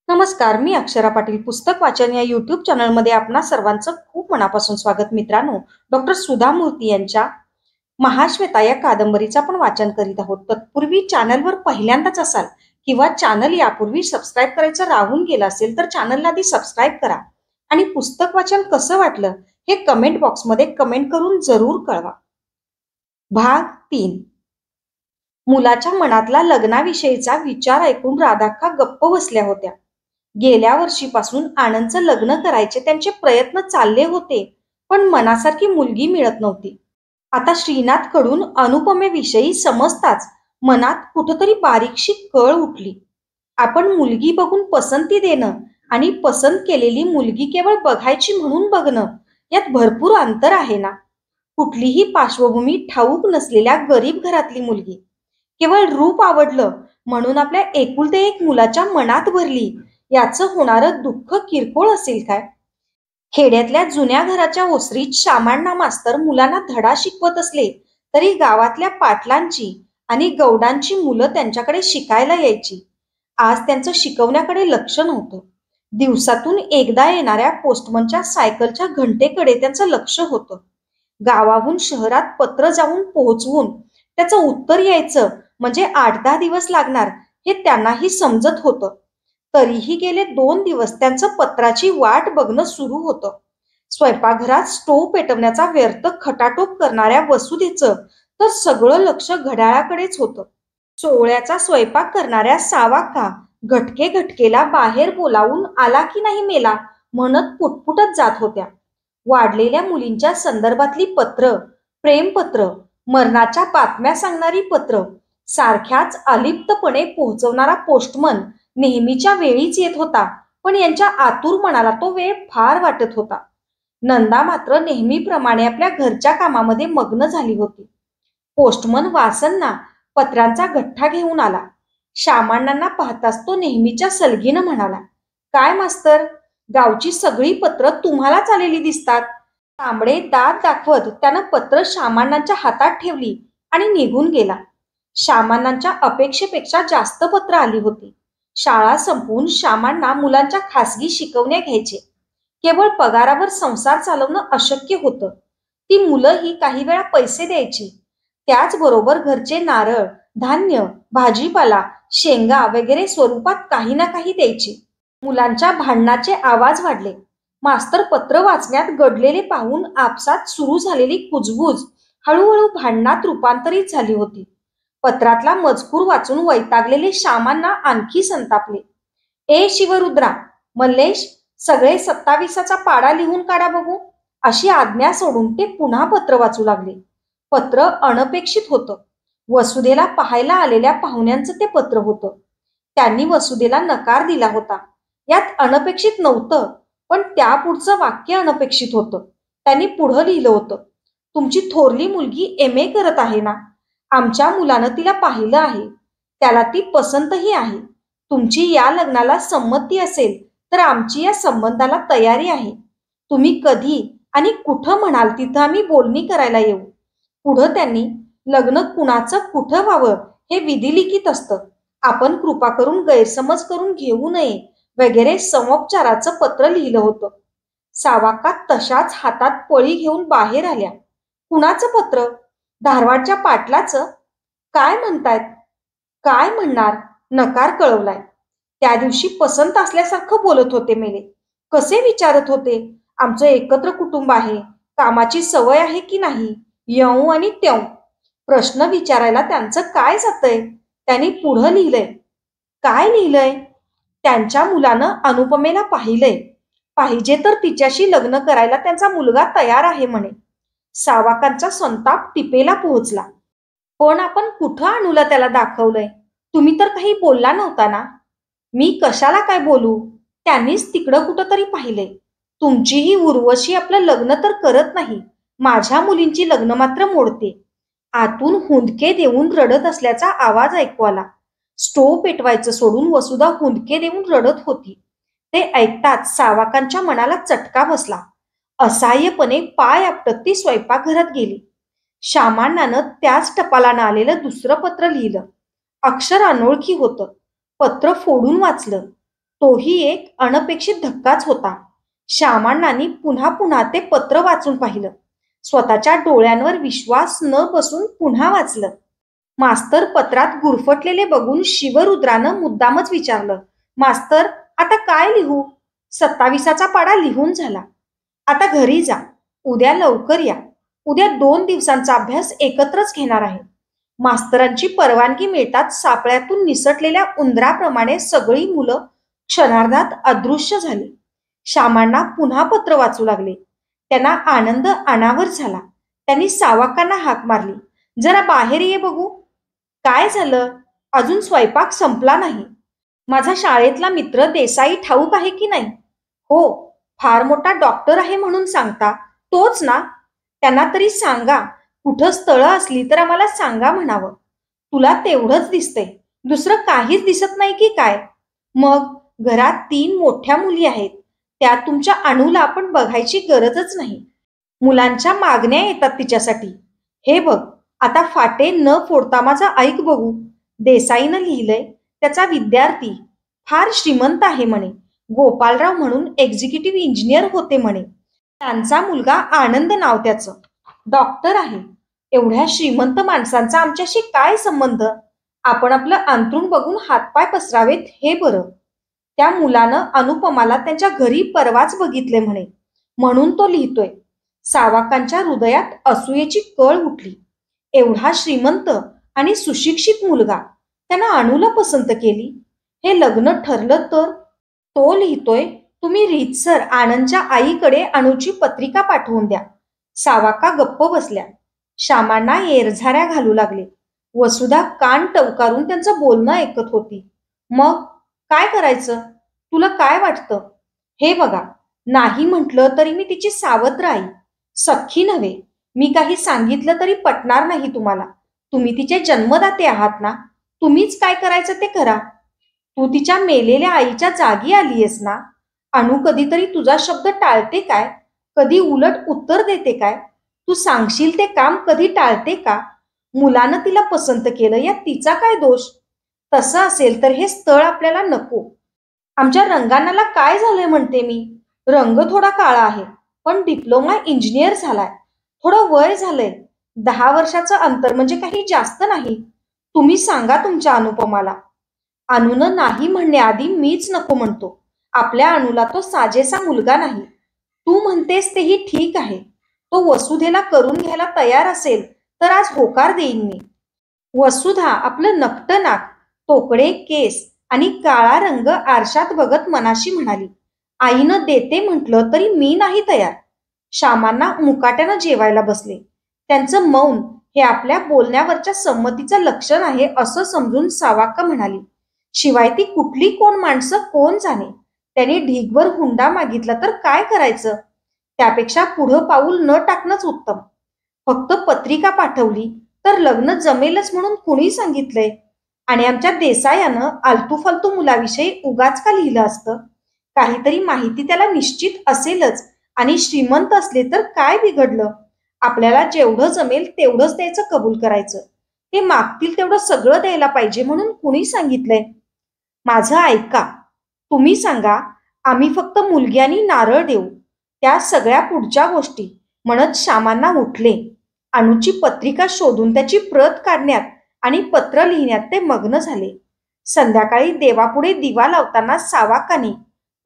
नमस्कार, मी अक्षरा पाटील. पुस्तक वाचन या यूट्यूब चॅनलमध्ये आपणा सर्वांचं खूप मनापासून स्वागत. मित्रांनो, डॉक्टर सुधा मूर्ती यांच्या महाश्वेता या कादंबरीचं आपण वाचन करीत आहोत. तत्पूर्वी चॅनलवर पहिल्यांदाच असाल किंवा चॅनल यापूर्वी सबस्क्राईब करायचं राहून गेलं असेल तर चॅनलला आधी सबस्क्राईब करा आणि पुस्तक वाचन कसं वाटलं हे कमेंट बॉक्समध्ये कमेंट करून जरूर कळवा. भाग 3. मुलाच्या मनातला लग्नाविषयीचा विचार ऐकून राधाक्का गप्प बसल्या होत्या. गेल्या वर्षीपासून आनंदचं लग्न करायचे त्यांचे प्रयत्न चालले होते, पण मनासारखी मुलगी मिळत नव्हती. आता श्रीनाथ कडून अनुपमेविषयी समजताच मनात कुठंतरी बारीकशी कळ उठली. आपण मुलगी बघून पसंती देणं आणि पसंत केलेली मुलगी केवळ बघायची म्हणून बघणं यात भरपूर अंतर आहे ना. कुठलीही पार्श्वभूमी ठाऊक नसलेल्या गरीब घरातली मुलगी केवळ रूप आवडलं म्हणून आपल्या एकुलते एक मुलाच्या मनात भरली याचं होणारं दुःख किरकोळ असेल काय? खेड्यातल्या जुन्या घराच्या ओसरीत शामांना मास्तर मुलांना धडा शिकवत असले तरी गावातल्या पाटलांची आणि गौडांची मुलं त्यांच्याकडे शिकायला यायची. आज त्यांचं शिकवण्याकडे लक्ष नव्हतं. दिवसातून एकदा येणाऱ्या पोस्टमनच्या सायकलच्या घंटेकडे त्यांचं लक्ष होतं. गावाहून शहरात पत्र जाऊन पोहोचवून त्याचं उत्तर यायचं म्हणजे 8-10 दिवस लागणार हे त्यांनाही समजत होतं. तरीही गेले 2 दिवस त्यांचं पत्राची वाट बघणं सुरू होतं. स्वयंपाकघरात स्टोव्ह पेटवण्याचा व्यर्थ खटाटोप करणाऱ्या वसुधेचं तर सगळं लक्ष घड्याळाकडेच होतं. सोवळ्याचा स्वयंपाक करणाऱ्या सावाका घटके घटकेला बाहेर बोलावून आला की नाही मेला म्हणत पुटपुटत जात होत्या. वाढलेल्या मुलींच्या संदर्भातली पत्र, प्रेमपत्र, मरणाच्या बातम्या सांगणारी पत्र, सारख्याच अलिप्तपणे पोहोचवणारा पोस्टमन नेहमीच्या वेळीच येत होता, पण यांच्या आतुर मनाला तो वेळ फार वाटत होता. नंदा मात्र नेहमीप्रमाणे आपल्या घरच्या कामामध्ये मग्न झाली होती. पोस्टमन वासन्ना पत्रांचा गठ्ठा घेऊन आला. शामांना पाहताच तो नेहमीच्या सलगीनं म्हणाला, "काय मास्तर, गावची सगळी पत्र तुम्हालाच आलेली दिसतात." तांबडे दात दाखवत त्यानं पत्र शामांनाच्या हातात ठेवली आणि निघून गेला. शामांनाच्या अपेक्षेपेक्षा जास्त पत्र आली होती. शाळा संपवून शामांना मुलांच्या खासगी शिकवण्या घ्यायचे. केवळ पगारावर संसार चालवणं अशक्य होतं. ती मुलंही काही वेळा पैसे द्यायची. त्याचबरोबर घरचे नारळ, धान्य, भाजीपाला, शेंगा वगैरे स्वरूपात काही ना काही द्यायची. मुलांच्या भांडणाचे आवाज वाढले. मास्तर पत्र वाचण्यात गडलेले पाहून आपसात सुरू झालेली कुजबूज हळूहळू भांडणात रूपांतरित झाली होती. पत्रातला मजकूर वाचून वैतागलेले शामांना आणखी संतापले. "ए शिवरुद्रा, मल्लेश, सगळे 27चा पाडा लिहून काढा बघू." अशी आज्ञा सोडून ते पुन्हा पत्र वाचू लागले. पत्र अनपेक्षित होतं. वसुधेला पाहायला आलेल्या पाहुण्यांचं ते पत्र होतं. त्यांनी वसुधेला नकार दिला होता. यात अनपेक्षित नव्हतं, पण त्यापुढचं वाक्य अनपेक्षित होतं. त्यांनी पुढं लिहिलं होतं, "तुमची थोरली मुलगी MA करत आहे ना? आमच्या मुलानं तिला पाहिलं आहे. त्याला ती पसंतही आहे. तुमची या लग्नाला संमती असेल तर आमची या संबंधाला तयारी आहे. तुम्ही कधी आणि कुठं म्हणाल तिथं आम्ही बोलणी करायला येऊ." पुढं त्यांनी लग्न कुणाचं कुठं व्हावं हे विधिलिखित असतं. आपण कृपा करून गैरसमज करून घेऊ नये वगैरे समोपचाराचं पत्र लिहिलं होतं. सावाका तशाच हातात पळी घेऊन बाहेर आल्या. कुणाचं पत्र? धारवाडच्या पाटलाचं? काय म्हणतायत? काय म्हणणार? नकार कळवलाय. त्या दिवशी पसंत असल्यासारखं बोलत होते मेले. कसे विचारत होते, आमचं एकत्र कुटुंब आहे, कामाची सवय आहे की नाही, यऊ आणि त्यों. प्रश्न विचारायला त्यांचं काय जातंय? त्यांनी पुढं लिहिलंय. काय लिहिलंय? त्यांच्या मुलानं अनुपमेला पाहिलंय. पाहिजे तर तिच्याशी लग्न करायला त्यांचा मुलगा तयार आहे म्हणे. सावाकांचा संताप टिपेला पोहोचला. "पण आपण कुठं अनुला त्याला दाखवलंय? तुम्ही तर काही बोलला नव्हता ना?" "मी कशाला काय बोलू? त्यांनीच तिकडं कुठंतरी पाहिलंय. तुमची ही उर्वशी आपलं लग्न तर करत नाही, माझ्या मुलींची लग्न मात्र मोडते." आतून हुंदके देऊन रडत असल्याचा आवाज ऐकू आला. स्टोव्ह पेटवायचं सोडून वसुधा हुंदके देऊन रडत होती. ते ऐकताच सावाकांच्या मनाला चटका बसला. असहाय्यपणे पाय आपटत ती स्वयंपाकघरात गेली. शामांनानं त्याच टपालानं आलेलं दुसरं पत्र लिहिलं. अक्षर अनोळखी होतं. पत्र फोडून वाचलं. तोही एक अनपेक्षित धक्काच होता. श्यामांनानी पुन्हा पुन्हा ते पत्र वाचून पाहिलं. स्वतःच्या डोळ्यांवर विश्वास न बसून पुन्हा वाचलं. मास्तर पत्रात गुरफटलेले बघून शिवरुद्रानं मुद्दामच विचारलं, मास्तर, आता काय लिहू? 27चा पाढा लिहून झाला. आता घरी जा. उद्या लवकर या. उद्या 2 दिवसांचा अभ्यास एकत्रच घेणार आहे. मास्तरांची परवानगी मिळताच सापळ्यातून निसटलेल्या उंदराप्रमाणे सगळी मुलं क्षणार्धात अदृश्य झाली. श्यामांना पुन्हा पत्र वाचू लागले. त्यांना आनंद अनावर झाला. त्यांनी सावकांना हाक मारली, जरा बाहेर ये बघू. काय झालं? अजून स्वयंपाक संपला नाही. माझा शाळेतला मित्र देसाई ठाऊक आहे की नाही? हो, फार मोठा डॉक्टर आहे म्हणून सांगता, तोच ना? त्यांना तरी सांगा, कुठं स्थळं असली तर आम्हाला सांगा म्हणावं. तुला तेवढंच दिसतंय, दुसरं काहीच दिसत नाही की काय? मग घरात 3 मोठ्या मुली आहेत, त्या तुमच्या अणूला आपण बघायची गरजच नाही. मुलांच्या मागण्या येतात तिच्यासाठी. हे बघ, आता फाटे न फोडता माझा ऐक बघू. देसाईनं लिहिलंय, त्याचा विद्यार्थी फार श्रीमंत आहे म्हणे. गोपालराव म्हणून एक्झिक्युटिव्ह इंजिनियर होते म्हणे. त्यांचा मुलगा आनंद नाव त्याचं, डॉक्टर आहे. एवढ्या श्रीमंत माणसांचा आमच्याशी काय संबंध? आपण आपलं अंथरूण बघून हातपाय पसरावेत हे बरं. त्या मुलानं अनुपमाला त्यांच्या घरी परवाच बघितले म्हणे, म्हणून तो लिहितोय. सावकांच्या हृदयात असूयेची कळ उठली. एवढा श्रीमंत आणि सुशिक्षित मुलगा, त्यांना अणूला पसंत केली. हे लग्न ठरलं तर? तो लिहितोय, तुम्ही रीतसर आनंदच्या आईकडे अणूची पत्रिका पाठवून द्या. सावाका गप्प बसल्या. श्यामांना एरझाऱ्या घालू लागले. वसुधा कान टवकारून त्यांचं बोलणं ऐकत होती. मग काय करायचं? तुला काय वाटतं? हे बघा, नाही म्हटलं तरी मी तिची सावत्र आई, सख्खी नव्हे. मी काही सांगितलं तरी पटणार नाही तुम्हाला. तुम्ही तिचे जन्मदाते आहात ना. तुम्हीच काय करायचं ते करा. तू तिच्या मेलेल्या आईच्या जागी आलीयस ना. अणू कधीतरी तुझा शब्द टाळते काय? कधी उलट उत्तर देते काय? तू सांगशील ते काम कधी टाळते का? मुलानं तिला पसंत केलं, यात तिचा काय दोष? तसं असेल तर हे स्थळ आपल्याला नको. आमच्या रंगानाला काय झालंय म्हणते मी? रंग थोडा काळा आहे, पण डिप्लोमा इंजिनियर झालाय. थोडं वय झालंय. 10 वर्षाचं अंतर म्हणजे काही जास्त नाही. तुम्ही सांगा तुमच्या अनुपमाला. अणूनं नाही म्हणण्याआधी मीच नको म्हणतो. आपल्या अणूला तो साजेसा मुलगा नाही. तू म्हणतेस तेही ठीक आहे. तो वसुधेला करून घ्यायला तयार असेल तर आज होकार देईन मी. वसुधा आपलं नकटं नाक, तोकडे केस आणि काळा रंग आरशात बघत मनाशी म्हणाली, आईनं देते म्हटलं तरी मी नाही तयार. श्यामांना मुकाट्यानं जेवायला बसले. त्यांचं मौन हे आपल्या बोलण्यावरच्या संमतीचं लक्षण आहे असं समजून सावाक्का म्हणाली, शिवाय ती कुठली कोण माणसं कोण जाणे. त्यांनी ढीगभर हुंडा मागितला तर काय करायचं? त्यापेक्षा पुढं पाऊल न टाकणंच उत्तम. फक्त पत्रिका पाठवली तर लग्न जमेलच म्हणून कुणी सांगितलंय? आणि आमच्या देसायानं आलतू फालतू मुलाविषयी उगाच का लिहिलं असतं? काहीतरी माहिती त्याला निश्चित असेलच. आणि श्रीमंत असले तर काय बिघडलं? आपल्याला जेवढं जमेल तेवढंच द्यायचं कबूल करायचं. ते मागतील तेवढं सगळं द्यायला पाहिजे म्हणून कुणी सांगितलंय? माझं ऐका. तुम्ही सांगा, आम्ही फक्त मुलगी आणि नारळ देऊ, त्या सगळ्या पुढच्या गोष्टी म्हणत श्यामांना उठले. अणूची पत्रिका शोधून त्याची प्रत काढण्यात आणि पत्र लिहिण्यात ते मग्न झाले. संध्याकाळी देवापुढे दिवा लावताना सावाकानी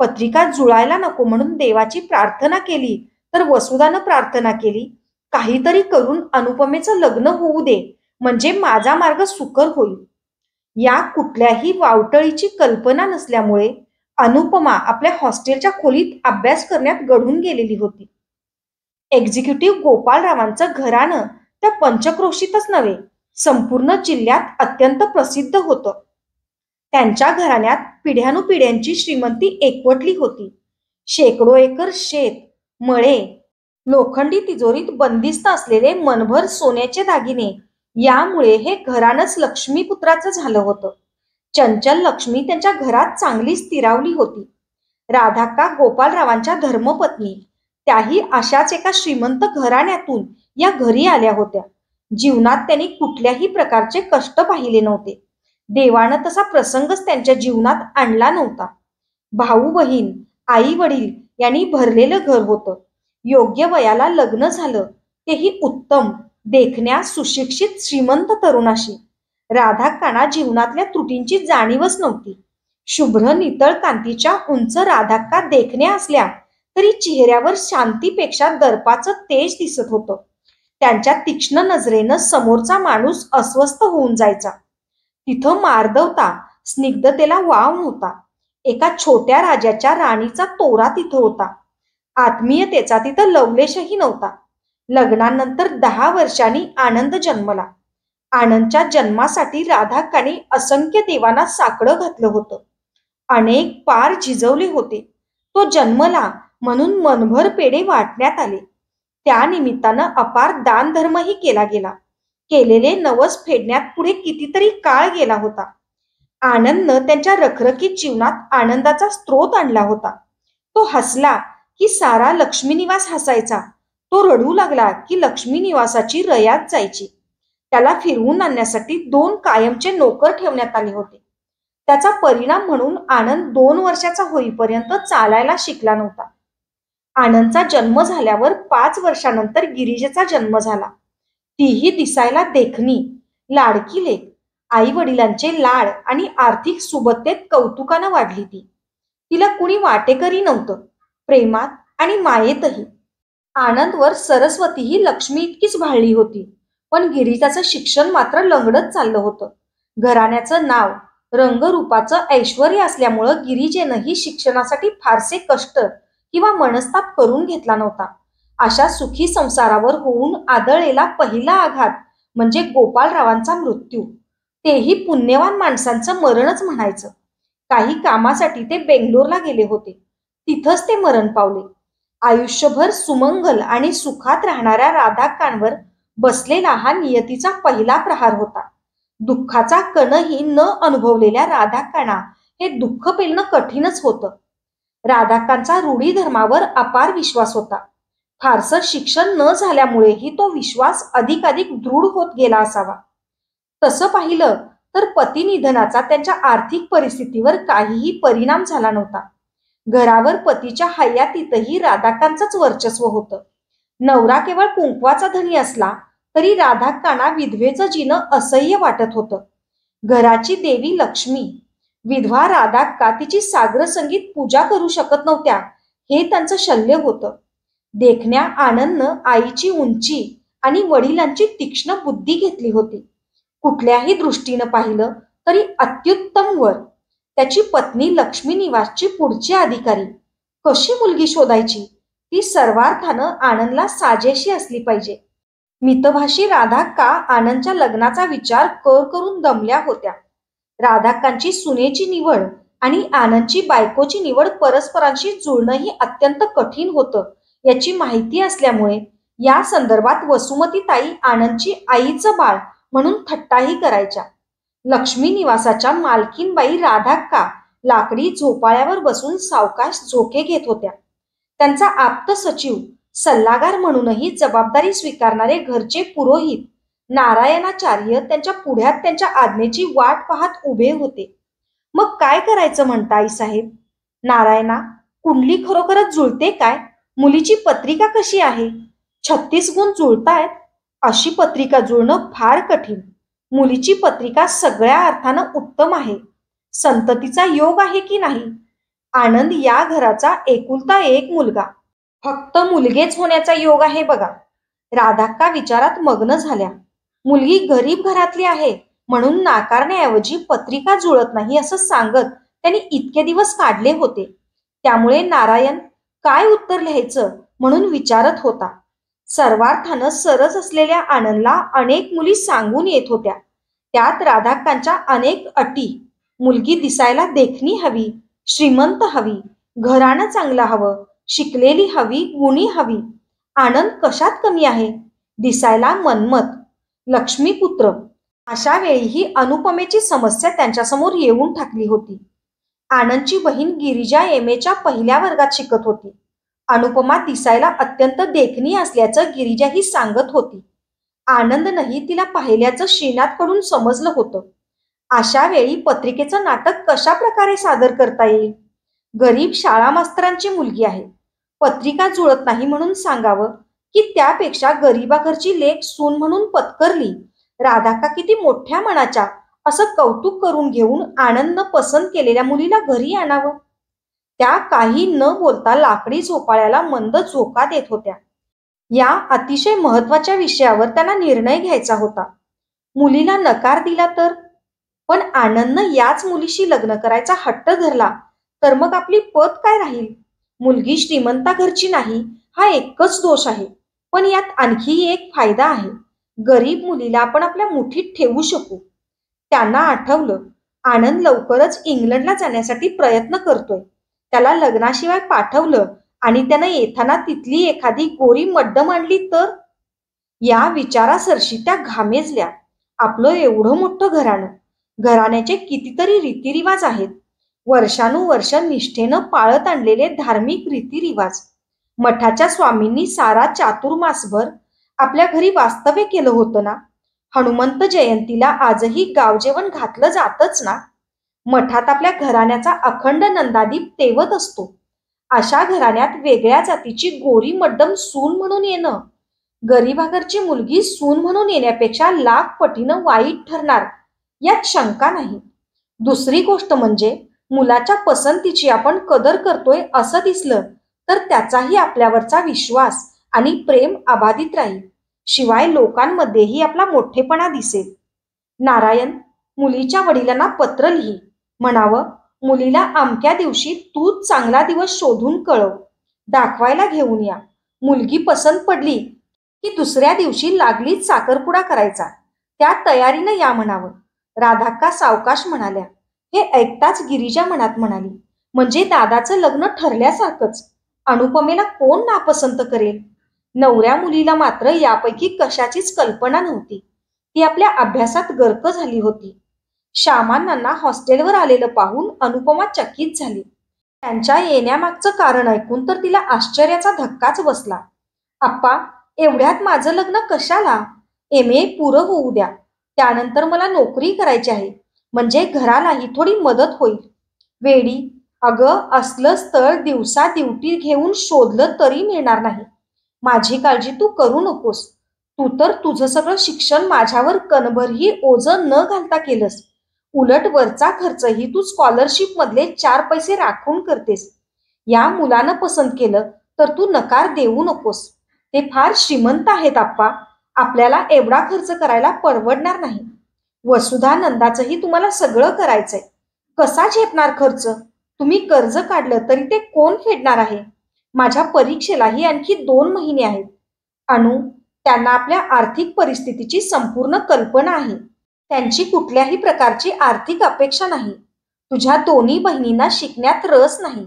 पत्रिका जुळायला नको म्हणून देवाची प्रार्थना केली तर वसुधानं प्रार्थना केली, काहीतरी करून अनुपमेचं लग्न होऊ दे, म्हणजे माझा मार्ग सुकर होईल. या कुठल्याही वावटळीची कल्पना नसल्यामुळे अनुपमा आपल्या हॉस्टेलच्या खोलीत अभ्यास करण्यात गढून गेलेली होती. एक्झिक्युटिव्ह गोपालरावांचं घराणं त्या पंचक्रोशीतच नव्हे, संपूर्ण जिल्ह्यात अत्यंत प्रसिद्ध होतं. त्यांच्या घराण्यात पिढ्यानुपिढ्यांची श्रीमंती एकवटली होती. शेकडो एकर शेत, मळे, लोखंडी तिजोरीत बंदिस्त असलेले मनभर सोन्याचे दागिने, यामुळे हे घराणंच लक्ष्मीपुत्राचं झालं होतं. चंचल लक्ष्मी त्यांच्या घरात चांगली स्थिरावली होती. राधाक्का गोपालरावांच्या धर्मपत्नी, त्याही अशाच एका श्रीमंत घराण्यातून या घरी आल्या होत्या. जीवनात त्यांनी कुठल्याही प्रकारचे कष्ट पाहिले नव्हते. देवानं तसा प्रसंगच त्यांच्या जीवनात आणला नव्हता. भाऊ बहीण, आई वडील यांनी भरलेलं घर होतं. योग्य वयाला लग्न झालं, तेही उत्तम, देखण्या सुशिक्षित श्रीमंत तरुणाशी. राधाक्कांना जीवनातल्या त्रुटींची जाणीवच नव्हती. शुभ्र नितळ कांतीच्या उंच राधाक्का देखण्या असल्या तरी चेहऱ्यावर शांतीपेक्षा दर्पाचं तेज दिसत होतं. त्यांच्या तीक्ष्ण नजरेनं समोरचा माणूस अस्वस्थ होऊन जायचा. तिथं मार्दवता, स्निग्धतेला वाव नव्हता. एका छोट्या राजाच्या राणीचा तोरा तिथं होता. आत्मीयतेचा तिथं लवलेशही नव्हता. लग्नानंतर 10 वर्षांनी आनंद जन्मला. आनंदच्या जन्मासाठी राधाक्काने असंख्य देवांना साकडं घातलं होतं. अनेक पार झिजवले होते. तो जन्मला म्हणून मनभर पेढे वाटण्यात आले. त्या निमित्तानं अपार दानधर्मही केला गेला. केलेले नवस फेडण्यात पुढे कितीतरी काळ गेला होता. आनंदनं त्यांच्या रखरखीत जीवनात आनंदाचा स्रोत आणला होता. तो हसला की सारा लक्ष्मी निवास हसायचा. तो रडू लागला की लक्ष्मी निवासाची रयात जायची. त्याला फिरवून आणण्यासाठी 2 कायमचे नोकर ठेवण्यात आले होते. त्याचा परिणाम म्हणून आनंद 2 वर्षाचा होईपर्यंत चालायला शिकला नव्हता. आनंदचा जन्म झाल्यावर 5 वर्षानंतर गिरिजेचा जन्म झाला. तीही दिसायला देखणी, लाडकी लेक. आई वडिलांचे लाड आणि आर्थिक सुबत्तेत कौतुकानं वाढली ती. तिला कुणी वाटेकरी नव्हतं, प्रेमात आणि मायेतही. आनंदवर सरस्वतीही लक्ष्मी इतकीच भाळली होती. पण गिरिजाचं शिक्षण मात्र लंगडत चाललं होतं. घराण्याचं नाव, रंगरूपाचं ऐश्वर असल्यामुळं गिरिजेनंही शिक्षणासाठी फारसे कष्ट किंवा मनस्ताप करून घेतला नव्हता. अशा सुखी संसारावर होऊन आदळलेला पहिला आघात म्हणजे गोपाळरावांचा मृत्यू. तेही पुण्यवान माणसांचं मरणच म्हणायचं. काही कामासाठी ते बेंगलोरला गेले होते. तिथंच ते मरण पावले. आयुष्यभर सुमंगल आणि सुखात राहणाऱ्या राधाक्कांवर बसलेला हा नियतीचा पहिला प्रहार होता. दुःखाचा कणही न अनुभवलेल्या राधाक्कांना हे दुःख पेलणं कठीणच होतं. राधाक्कांचा रूढी धर्मावर अपार विश्वास होता. फारसं शिक्षण न झाल्यामुळेही तो विश्वास अधिकाधिक दृढ होत गेला असावा. तसं पाहिलं तर पतिनिधनाचा त्यांच्या आर्थिक परिस्थितीवर काहीही परिणाम झाला नव्हता. घरावर पतीच्या हयातीतही राधाक्कांचंच वर्चस्व होतं. नवरा केवळ कुंकवाचा धनी असला तरी राधाक्कांना विधवेचं जीणं असह्य वाटत होतं. घराची देवी लक्ष्मी, विधवा राधाक्का तिची साग्रसंगीत पूजा करू शकत नव्हत्या, हे त्यांचं शल्य होतं. देखण्या आनंदनं आईची उंची आणि वडिलांची तीक्ष्ण बुद्धी घेतली होती. कुठल्याही दृष्टीनं पाहिलं तरी अत्युत्तम वर. त्याची पत्नी लक्ष्मी निवासची पुढची अधिकारी. कशी मुलगी शोधायची? ती सर्वार्थानं आनंदला साजेशी असली पाहिजे. मितभाषी राधाक्का आनंदच्या लग्नाचा विचार करून दमल्या होत्या. राधाक्कांची सुनेची निवड आणि आनंदची बायकोची निवड परस्परांशी जुळणंही अत्यंत कठीण होतं याची माहिती असल्यामुळे या संदर्भात वसुमतीताई आनंदची आईचं बाळ म्हणून थट्टाही करायच्या. लक्ष्मी निवासाच्या मालकीनबाई राधाक्का लाकडी झोपाळ्यावर बसून सावकाश झोके घेत होत्या. त्यांचा आप्त सचिव, सल्लागार म्हणूनही जबाबदारी स्वीकारणारे घरचे पुरोहित नारायणाचार्य त्यांच्या पुढ्यात त्यांच्या आज्ञेची वाट पाहत उभे होते. मग काय करायचं म्हणता आई साहेब? नारायणा, कुंडली खरोखरच जुळते काय? मुलीची पत्रिका कशी आहे? 36 गुण जुळतायत. अशी पत्रिका जुळणं फार कठीण. मुलीची पत्रिका सगळ्या अर्थानं उत्तम आहे. संततीचा योग आहे की नाही? आनंद या घराचा एकुलता एक मुलगा. फक्त मुलगेच होण्याचा योग आहे बघा. राधाक्का विचारात मग्न झाल्या. मुलगी गरीब घरातली आहे म्हणून नाकारण्याऐवजी पत्रिका जुळत नाही असं सांगत त्यांनी इतके दिवस काढले होते. त्यामुळे नारायण काय उत्तर लिहायचं म्हणून विचारत होता. सर्वार्थानं सरस असलेल्या आनंदला अनेक मुली सांगून येत होत्या. त्यात राधाक्कांच्या अनेक अटी. मुलगी दिसायला देखणी हवी, श्रीमंत हवी, घराणं चांगलं हवं, शिकलेली हवी, गुणी हवी. आनंद कशात कमी आहे? दिसायला मनमत, लक्ष्मीपुत्र. अशा वेळी ही अनुपमेची समस्या त्यांच्यासमोर येऊन ठाकली होती. आनंदची बहीण गिरिजा एमएच्या पहिल्या वर्गात शिकत होती. अनुपमा दिसायला अत्यंत देखणी असल्याचं गिरिजा ही सांगत होती. आनंदनंही तिला पाहिल्याचं श्रीनाथकडून समजलं होतं. अशा वेळी पत्रिकेचं नाटक कशा प्रकारे सादर करता येईल? गरीब शाळा मास्तरांची मुलगी आहे. पत्रिका जुळत नाही म्हणून सांगावं, की त्यापेक्षा गरिबाघरची लेक सून म्हणून पत्करली. राधा किती मोठ्या मनाच्या, असं कौतुक करून घेऊन आनंदनं पसंत केलेल्या मुलीला घरी आणावं. त्या काही न बोलता लाकडी झोपाळ्याला मंद झोका देत होत्या. या अतिशय महत्वाच्या विषयावर त्यांना निर्णय घ्यायचा होता. मुलीला नकार दिला तर? पण आनंदनं याच मुलीशी लग्न करायचा हट्ट धरला तर मग आपली पत काय राहील? मुलगी श्रीमंता घरची नाही हा एकच दोष आहे, पण यात आणखी एक फायदा आहे. गरीब मुलीला आपण आपल्या मुठीत ठेवू शकू. त्यांना आठवलं, आनंद लवकरच इंग्लंडला जाण्यासाठी प्रयत्न करतोय. त्याला लग्नाशिवाय पाठवलं आणि त्यानं येताना तिथली एखादी गोरी मड्डम आणली तर? या विचारासरशी त्या घामेजल्या. आपलं एवढं मोठं घराणं, घराण्याचे कितीतरी रीतिरिवाज आहेत, वर्षानुवर्ष निष्ठेनं पाळत आणलेले धार्मिक रीतिरिवाज. मठाच्या स्वामींनी सारा चातुर्मासभर आपल्या घरी वास्तव्य केलं होतं ना. हनुमंत जयंतीला आजही गावजेवण घातलं जातच ना. मठात आपल्या घराण्याचा अखंड नंदादीप तेवत असतो. अशा घराण्यात वेगळ्या जातीची गोरी मड्डम सून म्हणून येणं, गरिबाघरची मुलगी सून म्हणून येण्यापेक्षा लाख पटीनं वाईट ठरणार यात शंका नाही. दुसरी गोष्ट म्हणजे मुलाच्या पसंतीची आपण कदर करतोय असं दिसलं तर त्याचाही आपल्यावरचा विश्वास आणि प्रेम अबाधित राहील. शिवाय लोकांमध्येही आपला मोठेपणा दिसेल. नारायण, मुलीच्या वडिलांना पत्र लिही. म्हणावं, मुलीला अमक्या दिवशी तूच चांगला दिवस शोधून कळव. दाखवायला घेऊन या. मुलगी पसंत पडली की दुसऱ्या दिवशी लागलीच साखरपुडा करायचा. त्या तयारीनं या म्हणावं. राधाक्का सावकाश म्हणाल्या. हे ऐकताच गिरिजा मनात म्हणाली, म्हणजे दादाचं लग्न ठरल्यासारखंच. अनुपमेला कोण नापसंत करेल? नवऱ्या मुलीला मात्र यापैकी कशाचीच कल्पना नव्हती. ती आपल्या अभ्यासात गर्क झाली होती. श्यामांना हॉस्टेलवर आलेलं पाहून अनुपमा चकित झाली. त्यांच्या येण्यामागचं कारण ऐकून तर तिला आश्चर्याचा धक्काच बसला. आप्पा, एवढ्यात माझं लग्न कशाला? MA पुरं होऊ द्या, त्यानंतर मला नोकरी करायची आहे, म्हणजे घरालाही थोडी मदत होईल. वेडी, अगं असलं स्थळ दिवसा ड्युटी घेऊन शोधलं तरी मिळणार नाही. माझी काळजी तू करू नकोस. तू तर तुझं सगळं शिक्षण माझ्यावर कणभरही ओझं न घालता केलंस. उलट वरचा खर्चही तू स्कॉलरशिप मधले 4 पैसे राखून करतेस. या मुलानं पसंत केलं तर तू नकार देऊ नकोस. ते फार श्रीमंत आहेत आप्पा, आपल्याला एवढा खर्च करायला परवडणार नाही. वसुधानंदाचंही तुम्हाला सगळं करायचंय. कसा झेपणार खर्च? तुम्ही कर्ज काढलं तरी ते कोण फेडणार आहे? माझ्या परीक्षेलाही आणखी 2 महिने आहेत. अनु, त्यांना आपल्या आर्थिक परिस्थितीची संपूर्ण कल्पना आहे. त्यांची कुठल्याही प्रकारची आर्थिक अपेक्षा नाही. तुझ्या दोन्ही बहिणींना शिकण्यात रस नाही.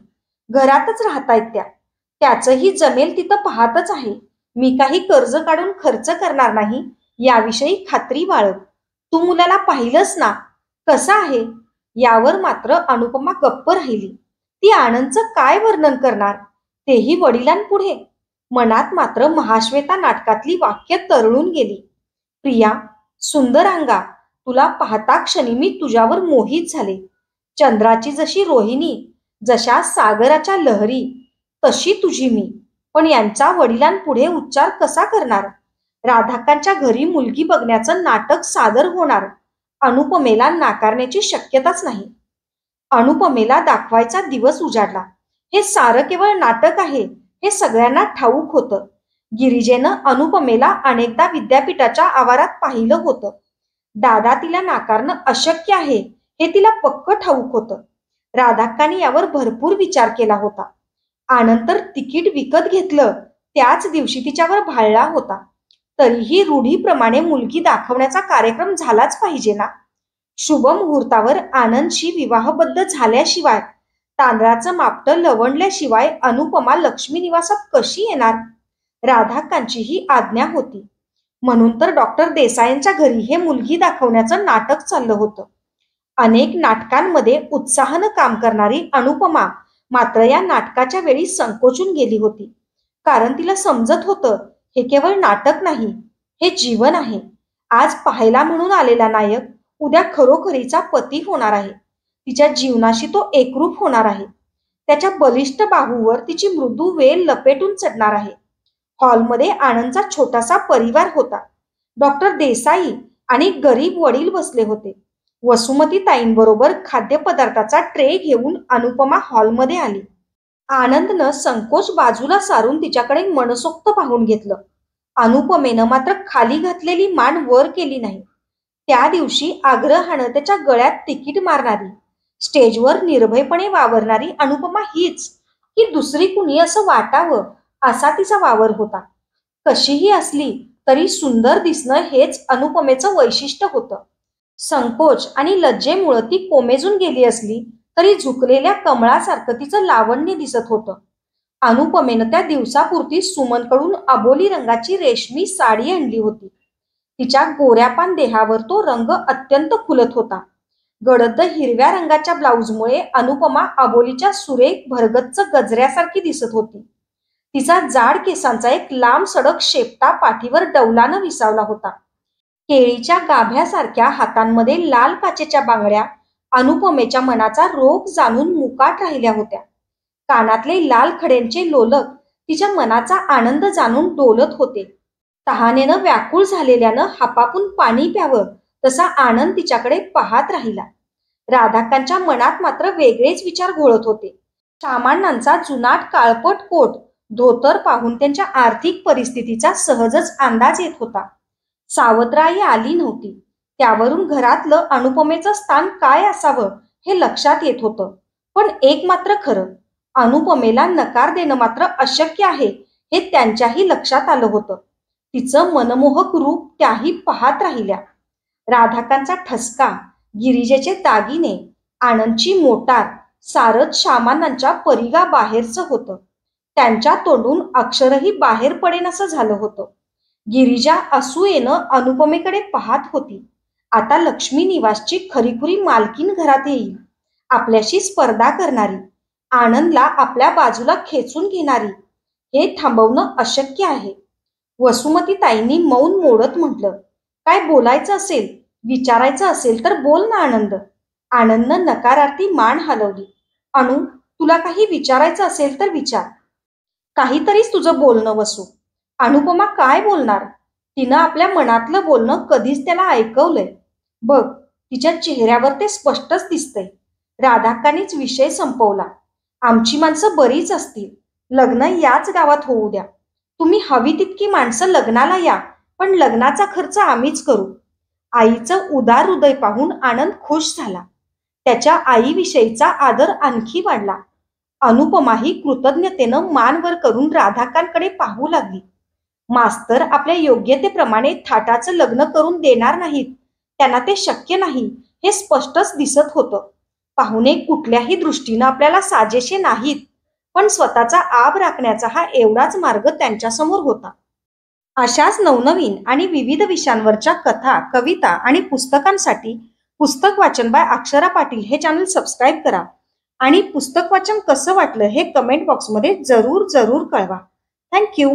घरातच राहतायत त्या. त्याचंही जमेल तिथं पाहतच आहे. मी काही कर्ज काढून खर्च करणार नाही याविषयी खात्री बाळग. तू मुलाला पाहिलंस ना, कसं आहे? यावर मात्र अनुपमा गप्प राहिली. ती आनंदचं काय वर्णन करणार, तेही वडिलांपुढे. मनात मात्र महाश्वेता नाटकातली वाक्य तरळून गेली. प्रिया, सुंदरांगा, तुला पाहता क्षणी मी तुझ्यावर मोहित झाले. चंद्राची जशी रोहिणी, जशा सागराच्या लहरी, तशी तुझी मी. पण यांचा वडिलांपुढे उच्चार कसा करणार? राधाकांच्या घरी मुलगी बघण्याचं नाटक सादर होणार. अनुपमेला नाकारण्याची शक्यताच नाही. अनुपमेला दाखवायचा दिवस उजाडला. हे सारं केवळ नाटक आहे हे सगळ्यांना ठाऊक होतं. गिरिजेनं अनुपमेला अनेकदा विद्यापीठाच्या आवारात पाहिलं होतं. दादा तिला नाकारणं अशक्य आहे हे तिला पक्क ठाऊक होतं. राधाक्कांनी यावर भरपूर विचार केला होता. आनंतर तिकीट विकत घेतलं त्याच दिवशी तिच्यावर भाळला होता. तरीही रूढीप्रमाणे मुलगी दाखवण्याचा कार्यक्रम झालाच पाहिजे ना. शुभ मुहूर्तावर आनंदशी विवाहबद्ध झाल्याशिवाय, तांदळाचं मापटं लवणल्याशिवाय अनुपमा लक्ष्मी निवासात कशी येणार? राधाक्कांची ही आज्ञा होती. म्हणून तर डॉक्टर देसाईंच्या घरी हे मुलगी दाखवण्याचं नाटक चाललं होतं. अनेक नाटकांमध्ये उत्साहानं काम करणारी अनुपमा मात्र या नाटकाच्या वेळी संकोचून गेली होती. कारण तिला समजत होतं हे केवळ नाटक नाही, हे जीवन आहे. आज पाहायला म्हणून आलेला नायक उद्या खरोखरीचा पती होणार आहे. तिच्या जीवनाशी तो एकरूप होणार आहे. त्याच्या बलिष्ठ बाहूवर तिची मृदू वेल लपेटून चढणार आहे. हॉलमध्ये आनंदचा छोटासा परिवार होता. डॉक्टर देसाई आणि गरीब वडील बसले होते. वसुमती ताईंबरोबर खाद्यपदार्थाचा ट्रे घेऊन अनुपमा हॉलमध्ये आली. आनंदनं संकोच बाजूला सारून तिच्याकडे मनसोक्त पाहून घेतलं. अनुपमेनं मात्र खाली घातलेली मान वर केली नाही. त्या दिवशी आग्रहानं त्याच्या गळ्यात तिकीट मारणारी, स्टेजवर निर्भयपणे वावरणारी अनुपमा हीच, की दुसरी कुणी असं वाटावं असा तिचा वावर होता. कशीही असली तरी सुंदर दिसणं हेच अनुपमेचं वैशिष्ट्य होतं. संकोच आणि लज्जेमुळे ती कोमेजून गेली असली तरी झुकलेल्या कमळासारखं तिचं लावण्य दिसत होतं. अनुपमेनं त्या दिवसापुरती सुमनकडून अबोली रंगाची रेशमी साडी आणली होती. तिच्या गोऱ्यापान देहावर तो रंग अत्यंत खुलत होता. गडद हिरव्या रंगाच्या ब्लाऊजमुळे अनुपमा अबोलीच्या सुरेख भरगच्च गजऱ्यासारखी दिसत होती. तिचा जाड केसांचा एक लांब सडक शेपटा पाठीवर डौलानं विसावला होता. केळीच्या गाभ्यासारख्या हातांमध्ये लाल काचेच्या बांगड्या अनुपमेच्या मनाचा रोग जाणून मुकाट राहिल्या होत्या. कानातले लाल खड्यांचे लोलक तिच्या मनाचा आनंद जाणून डोलत होते. तहानेनं व्याकुळ झालेल्यानं हापापून पाणी प्यावं तसा आनंद तिच्याकडे पाहत राहिला. राधाकांच्या मनात मात्र वेगळेच विचार घोळत होते. सामान्यांचा जुनाट काळपट कोट धोतर पाहून त्यांच्या आर्थिक परिस्थितीचा सहजच अंदाज येत होता. सावत्राई आली नव्हती. त्यावरून घरातलं अनुपमेचं स्थान काय असावं हे लक्षात येत होतं. पण एक मात्र खरं, अनुपमेला नकार देणं मात्र अशक्य आहे हे त्यांच्याही लक्षात आलं होतं. तिचं मनमोहक रूप त्याही पाहत राहिल्या. राधाकांचा ठसका, गिरिजेचे दागिने, आनंदची मोटार सारच सामान्यांच्या परिगा बाहेरचं होतं. त्यांच्या तोंडून अक्षरही बाहेर पडेन असं झालं होतं. गिरिजा असूयेनं अनुपमेकडे पाहत होती. आता लक्ष्मी निवासची खरीखुरी मालकीन घरात येईल. आपल्याशी स्पर्धा करणारी, आनंदला आपल्या बाजूला खेचून घेणारी. हे थांबवणं अशक्य आहे. वसुमती ताईंनी मौन मोडत म्हटलं, काय बोलायचं असेल, विचारायचं असेल तर बोल ना आनंद. आनंदनं नकारार्थी मान हलवली. अनु, तुला काही विचारायचं असेल तर विचार. काहीतरीच तुझं बोलणं वसू. अनुपमा काय बोलणार? तिनं आपल्या मनातलं बोलणं कधीच त्याला ऐकवलंय. बघ, तिच्या चेहऱ्यावर ते स्पष्टच दिसतंय. राधाकांनीच विषय संपवला. आमची माणसं बरीच असतील. लग्न याच गावात होऊ द्या. तुम्ही हवी तितकी माणसं लग्नाला या, पण लग्नाचा खर्च आम्हीच करू. आईचं उदार हृदय पाहून आनंद खुश झाला. त्याच्या आईविषयीचा आदर आणखी वाढला. अनुपमाही कृतज्ञतेनं मान वर करून राधाकांकडे पाहू लागली. मास्तर आपल्या योग्यतेप्रमाणे थाटाचं लग्न करून देणार नाहीत. त्यांना ते शक्य नाही हे स्पष्टच दिसत होतं. पाहुणे कुठल्याही दृष्टीनं आपल्याला साजेसे नाहीत, पण स्वतःचा आब राखण्याचा हा एवढाच मार्ग त्यांच्यासमोर होता. अशाच नवनवीन आणि विविध विषयांवरच्या कथा, कविता आणि पुस्तकांसाठी पुस्तक वाचन बाय अक्षरा पाटील हे चॅनल सबस्क्राईब करा आणि पुस्तक वाचन कसं वाटलं हे कमेंट बॉक्समध्ये जरूर कळवा. थँक्यू.